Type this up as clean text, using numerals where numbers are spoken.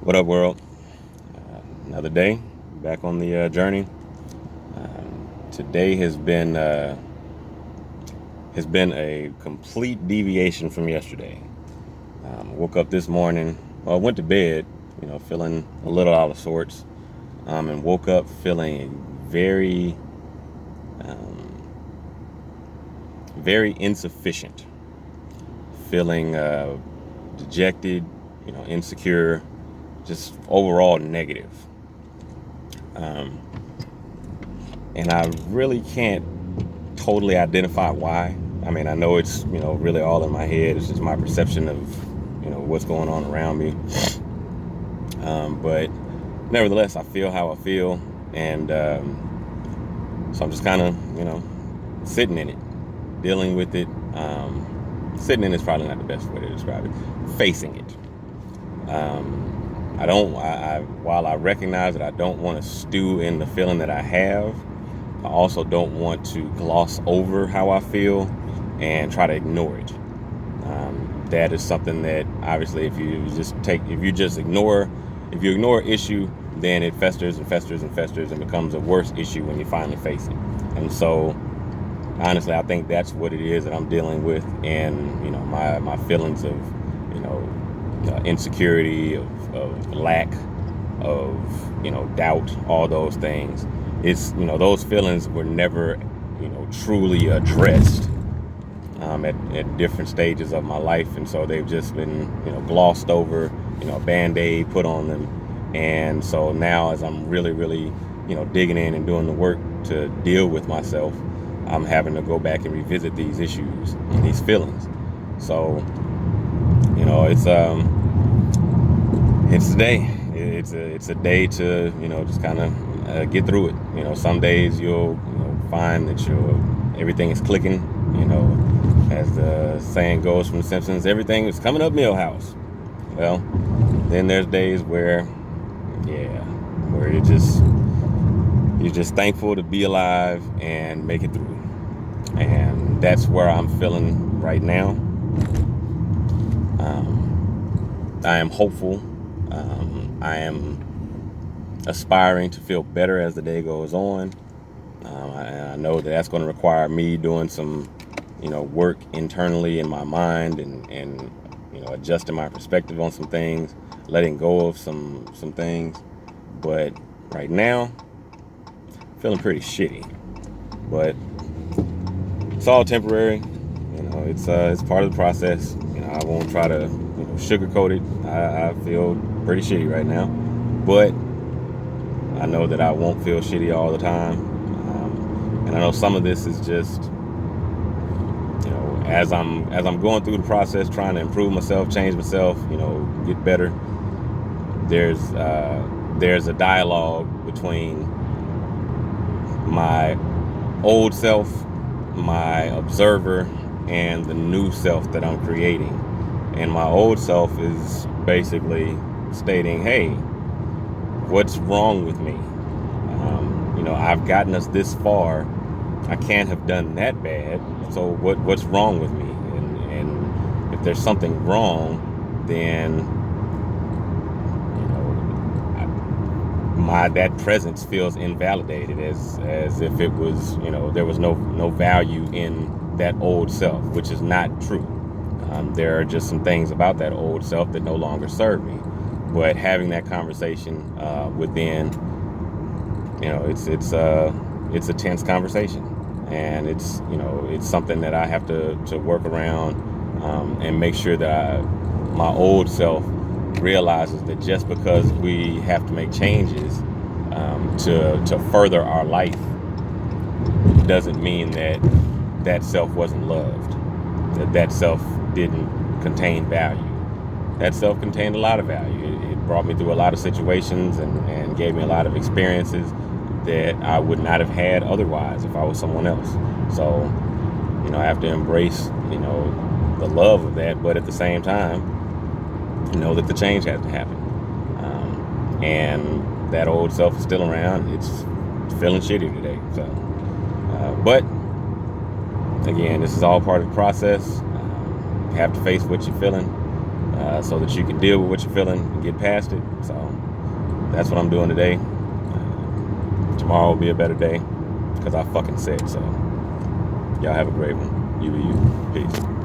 What up, world? Another day, back on the journey. Today has been a complete deviation from yesterday. Woke up this morning. Well, I went to bed, feeling a little out of sorts, and woke up feeling very insufficient, feeling dejected, insecure, just overall negative. Um, and I really can't totally identify why. I mean, I know it's really all in my head. It's just my perception of what's going on around me. But nevertheless, I feel how I feel, and so I'm just kind of sitting in it, dealing with it. Sitting in is probably not the best way to describe it. Facing it. I don't. While I recognize that I don't want to stew in the feeling that I have, I also don't want to gloss over how I feel and try to ignore it. That is something that obviously, if you ignore an issue, then it festers and festers and festers and becomes a worse issue when you finally face it. And so, honestly, I think that's what it is that I'm dealing with, and my feelings of insecurity, of lack, of doubt, all those things. It's those feelings were never truly addressed at different stages of my life, and so they've just been glossed over, band-aid put on them. And so now, as I'm really digging in and doing the work to deal with myself, I'm having to go back and revisit these issues and these feelings. So it's a day. It's a day to just kind of get through it. Some days you'll find that everything is clicking. As the saying goes from The Simpsons, everything is coming up Millhouse. Well, then there's days where you're just thankful to be alive and make it through. And that's where I'm feeling right now. I am hopeful. I am aspiring to feel better as the day goes on. I know that that's going to require me doing some, work internally in my mind, and adjusting my perspective on some things, letting go of some things. But right now, feeling pretty shitty. But it's all temporary. It's part of the process. I won't try to sugarcoat it. I feel pretty shitty right now, but I know that I won't feel shitty all the time. And I know some of this is just as I'm going through the process, trying to improve myself, change myself, get better. There's a dialogue between my old self, my observer, and the new self that I'm creating. And my old self is basically stating, hey, what's wrong with me? I've gotten us this far. I can't have done that bad. So what's wrong with me? And if there's something wrong, then that presence feels invalidated, as if it was there was no value in that old self, which is not true. There are just some things about that old self that no longer serve me. But having that conversation within, it's a tense conversation, and it's something that I have to work around, and make sure that my old self realizes that just because we have to make changes to further our life doesn't mean that self wasn't loved, that self didn't contain value. That self contained a lot of value. It brought me through a lot of situations and gave me a lot of experiences that I would not have had otherwise if I was someone else. So, I have to embrace, the love of that, but at the same time, know that the change has to happen. And that old self is still around. It's feeling shitty today. So, but again, this is all part of the process. You have to face what you're feeling, so that you can deal with what you're feeling and get past it. So that's what I'm doing today. Tomorrow will be a better day because I fucking said so. Y'all have a great one. U.Be.U. Peace.